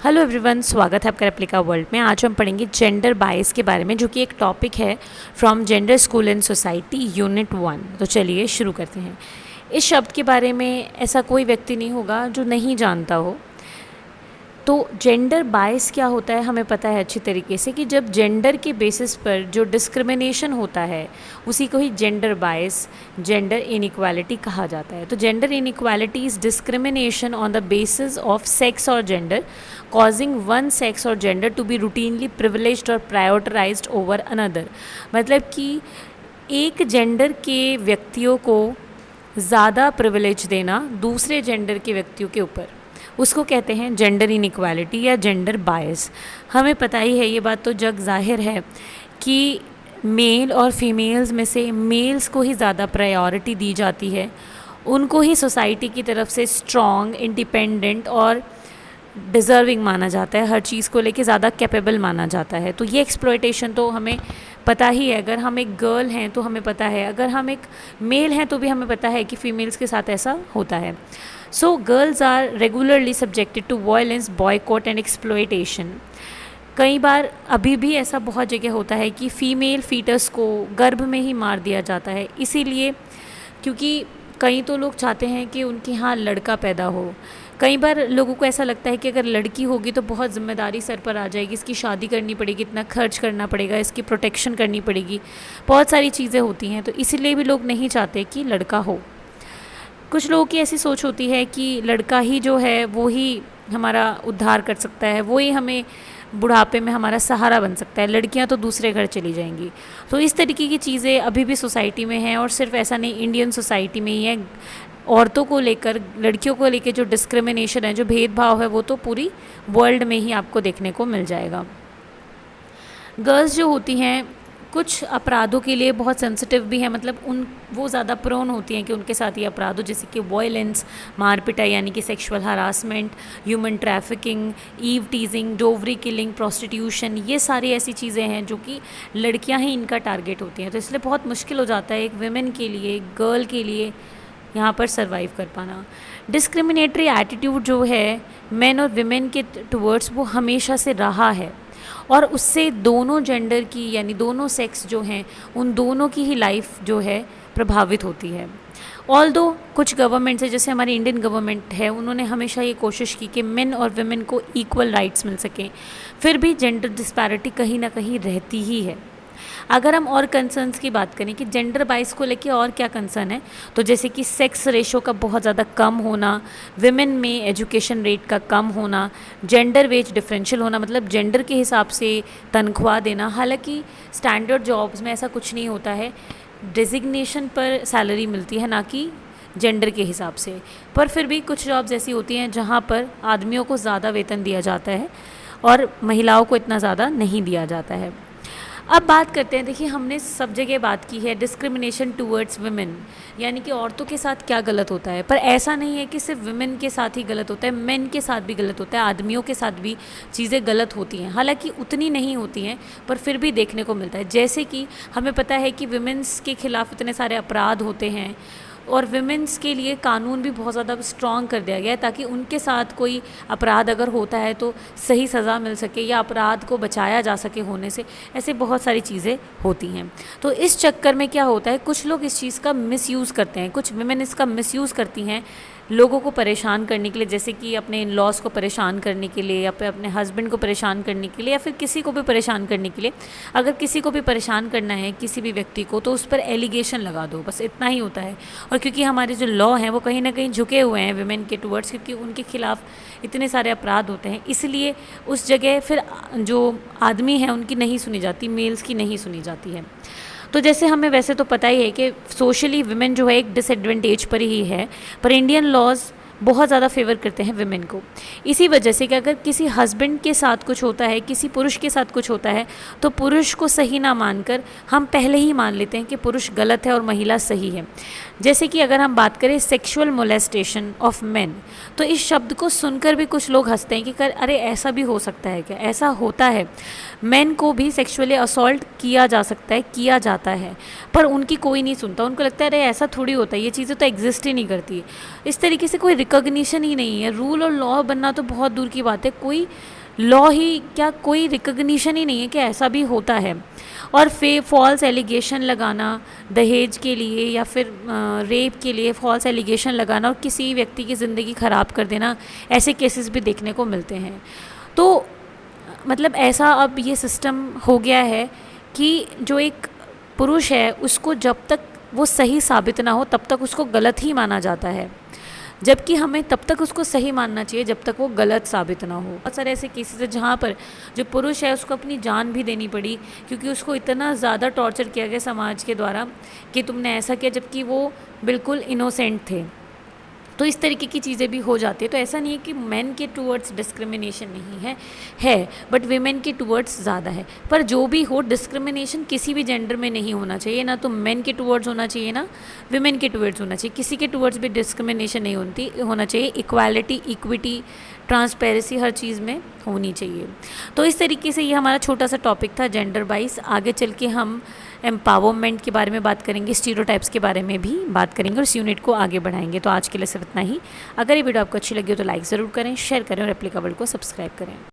Hello everyone, स्वागत है आपका रेप्लिका वर्ल्ड में। आज हम पढ़ेंगे जेंडर बायस के बारे में, जो कि एक टॉपिक है from gender school and society unit 1। तो चलिए शुरू करते हैं। इस शब्द के बारे में ऐसा कोई व्यक्ति नहीं होगा जो नहीं जानता हो। तो जेंडर बायस क्या होता है हमें पता है अच्छी तरीके से, कि जब जेंडर के बेसिस पर जो डिस्क्रिमिनेशन होता है उसी को ही जेंडर बायस, जेंडर इनइक्वालिटी कहा जाता है। तो gender inequality is discrimination on the basis of sex और जेंडर, कॉजिंग वन सेक्स और gender to be routinely privileged और प्रायोरिटाइज्ड ओवर अनदर। मतलब कि एक जेंडर के व्यक्तियों को ज़्यादा प्रिविलेज देना दूसरे जेंडर के व्यक्तियों के ऊपर, उसको कहते हैं जेंडर इनइक्वालिटी या जेंडर बायस। हमें पता ही है, ये बात तो जग ज़ाहिर है कि मेल और फीमेल्स में से मेल्स को ही ज़्यादा प्रायोरिटी दी जाती है, उनको ही सोसाइटी की तरफ से स्ट्रॉन्ग, इंडिपेंडेंट और डिज़र्विंग माना जाता है, हर चीज़ को लेके ज़्यादा कैपेबल माना जाता है। तो ये एक्सप्लॉयटेशन तो हमें पता ही है। अगर हम एक गर्ल हैं तो हमें पता है, अगर हम एक मेल हैं तो भी हमें पता है कि फीमेल्स के साथ ऐसा होता है। So girls are regularly subjected to violence, boycott and exploitation. कई बार अभी भी ऐसा बहुत जगह होता है कि फ़ीमेल फीटस को गर्भ में ही मार दिया जाता है, इसीलिए क्योंकि कई तो लोग चाहते हैं कि उनके यहाँ लड़का पैदा हो। कई बार लोगों को ऐसा लगता है कि अगर लड़की होगी तो बहुत ज़िम्मेदारी सर पर आ जाएगी, इसकी शादी करनी पड़ेगी, इतना खर्च करना पड़ेगा, इसकी प्रोटेक्शन करनी पड़ेगी, बहुत सारी चीज़ें होती हैं। तो इसीलिए भी लोग नहीं चाहते कि लड़का हो। कुछ लोगों की ऐसी सोच होती है कि लड़का ही जो है वो ही हमारा उद्धार कर सकता है, वो ही हमें बुढ़ापे में हमारा सहारा बन सकता है, लड़कियां तो दूसरे घर चली जाएंगी। तो इस तरीके की चीज़ें अभी भी सोसाइटी में हैं, और सिर्फ ऐसा नहीं, इंडियन सोसाइटी में ही है। औरतों को लेकर, लड़कियों को लेकर जो डिस्क्रिमिनेशन है, जो भेदभाव है, वो तो पूरी वर्ल्ड में ही आपको देखने को मिल जाएगा। गर्ल्स जो होती हैं कुछ अपराधों के लिए बहुत सेंसिटिव भी हैं, मतलब वो ज़्यादा प्रोन होती हैं कि उनके साथ ये अपराध हो, जैसे कि वायलेंस, मारपिटाई यानी कि sexual harassment, human trafficking, eve teasing, dowry killing, prostitution. ये सारी ऐसी चीज़ें हैं जो कि लड़कियां ही इनका टारगेट होती हैं। तो इसलिए बहुत मुश्किल हो जाता है एक विमेन के लिए, एक गर्ल के लिए यहाँ पर सर्वाइव कर पाना। डिस्क्रिमिनेटरी एटीट्यूड जो है मेन और विमेन के टुवर्ड्स, वो हमेशा से रहा है, और उससे दोनों जेंडर की यानी दोनों सेक्स जो हैं उन दोनों की ही लाइफ जो है प्रभावित होती है। ऑल्दो कुछ गवर्नमेंट से, जैसे हमारी इंडियन गवर्नमेंट है, उन्होंने हमेशा ये कोशिश की कि मेन और विमेन को इक्वल राइट्स मिल सकें, फिर भी जेंडर डिस्पैरिटी कहीं ना कहीं रहती ही है। अगर हम और कंसर्न्स की बात करें कि जेंडर बाइस को लेके और क्या कंसर्न है, तो जैसे कि सेक्स रेशो का बहुत ज़्यादा कम होना, विमेन में एजुकेशन रेट का कम होना, जेंडर वेज डिफरेंशियल होना, मतलब जेंडर के हिसाब से तनख्वाह देना। हालांकि स्टैंडर्ड जॉब्स में ऐसा कुछ नहीं होता है, डिजिग्नेशन पर सैलरी मिलती है, ना कि जेंडर के हिसाब से। पर फिर भी कुछ जॉब्स ऐसी होती हैं जहाँ पर आदमियों को ज़्यादा वेतन दिया जाता है और महिलाओं को इतना ज़्यादा नहीं दिया जाता है। अब बात करते हैं, देखिए हमने सब जगह बात की है डिस्क्रिमिनेशन टूवर्ड्स वुमेन, यानी कि औरतों के साथ क्या गलत होता है। पर ऐसा नहीं है कि सिर्फ वुमेन के साथ ही गलत होता है, मेन के साथ भी गलत होता है, आदमियों के साथ भी चीज़ें गलत होती हैं। हालांकि उतनी नहीं होती हैं, पर फिर भी देखने को मिलता है। जैसे कि हमें पता है कि वुमेन्स के खिलाफ इतने सारे अपराध होते हैं, और विमेंस के लिए कानून भी बहुत ज़्यादा स्ट्रॉन्ग कर दिया गया है, ताकि उनके साथ कोई अपराध अगर होता है तो सही सज़ा मिल सके या अपराध को बचाया जा सके होने से। ऐसे बहुत सारी चीज़ें होती हैं। तो इस चक्कर में क्या होता है, कुछ लोग इस चीज़ का मिसयूज़ करते हैं, कुछ विमेन इसका मिसयूज़ करती हैं लोगों को परेशान करने के लिए, जैसे कि अपने इन लॉज को परेशान करने के लिए, या फिर अपने हस्बैंड को परेशान करने के लिए, या फिर किसी को भी परेशान करने के लिए। अगर किसी को भी परेशान करना है, किसी भी व्यक्ति को, तो उस पर एलिगेशन लगा दो, बस इतना ही होता है। और क्योंकि हमारे जो लॉ हैं वो कहीं ना कहीं झुके हुए हैं विमेन के टुवर्ड्स, क्योंकि उनके खिलाफ इतने सारे अपराध होते हैं, इसलिए उस जगह फिर जो आदमी हैं उनकी नहीं सुनी जाती, मेल्स की नहीं सुनी जाती है। तो जैसे हमें वैसे तो पता ही है कि सोशली विमेन जो है एक डिसएडवांटेज पर ही है, पर इंडियन लॉज बहुत ज़्यादा फेवर करते हैं विमेन को। इसी वजह से कि अगर किसी हस्बैंड के साथ कुछ होता है, किसी पुरुष के साथ कुछ होता है, तो पुरुष को सही ना मानकर हम पहले ही मान लेते हैं कि पुरुष गलत है और महिला सही है। जैसे कि अगर हम बात करें सेक्सुअल मोलेस्टेशन ऑफ मेन, तो इस शब्द को सुनकर भी कुछ लोग हंसते हैं कि अरे ऐसा भी हो सकता है क्या, ऐसा होता है, मेन को भी सेक्सुअली असॉल्ट किया जा सकता है, किया जाता है, पर उनकी कोई नहीं सुनता। उनको लगता है अरे ऐसा थोड़ी होता है, ये चीज़ें तो एग्जिस्ट ही नहीं करती। इस तरीके से कोई रिकॉग्निशन ही नहीं है। रूल और लॉ बनना तो बहुत दूर की बात है, कोई लॉ ही क्या, कोई रिकॉग्निशन ही नहीं है कि ऐसा भी होता है। और फॉल्स एलिगेशन लगाना दहेज के लिए या फिर रेप के लिए फॉल्स एलिगेशन लगाना और किसी व्यक्ति की ज़िंदगी ख़राब कर देना, ऐसे केसेस भी देखने को मिलते हैं। तो मतलब ऐसा अब ये सिस्टम हो गया है कि जो एक पुरुष है उसको जब तक वो सही साबित ना हो तब तक उसको गलत ही माना जाता है, जबकि हमें तब तक उसको सही मानना चाहिए जब तक वो गलत साबित ना हो। बहुत सारे ऐसे केसेस है जहाँ पर जो पुरुष है उसको अपनी जान भी देनी पड़ी क्योंकि उसको इतना ज़्यादा टॉर्चर किया गया समाज के द्वारा कि तुमने ऐसा किया, जबकि वो बिल्कुल इनोसेंट थे। तो इस तरीके की चीज़ें भी हो जाती है। तो ऐसा नहीं है कि मेन के टूवर्ड्स डिस्क्रिमिनेशन नहीं है बट वीमेन के टूवर्ड्स ज़्यादा है। पर जो भी हो, डिस्क्रिमिनेशन किसी भी जेंडर में नहीं होना चाहिए, ना तो मेन के टूवर्ड्स होना चाहिए ना वीमेन के टूवर्ड्स होना चाहिए। किसी के टूवर्ड्स भी डिस्क्रिमिनेशन नहीं होना चाहिए। इक्वालिटी, इक्विटी, ट्रांसपेरेंसी हर चीज़ में होनी चाहिए। तो इस तरीके से ये हमारा छोटा सा टॉपिक था जेंडर वाइज। आगे चल के हम एम्पावरमेंट के बारे में बात करेंगे, स्टीरियोटाइप्स के बारे में भी बात करेंगे और इस यूनिट को आगे बढ़ाएंगे। तो आज के लिए सिर्फ इतना ही। अगर ये वीडियो आपको अच्छी लगी हो तो लाइक ज़रूर करें, शेयर करें और एप्लीकेबल को सब्सक्राइब करें।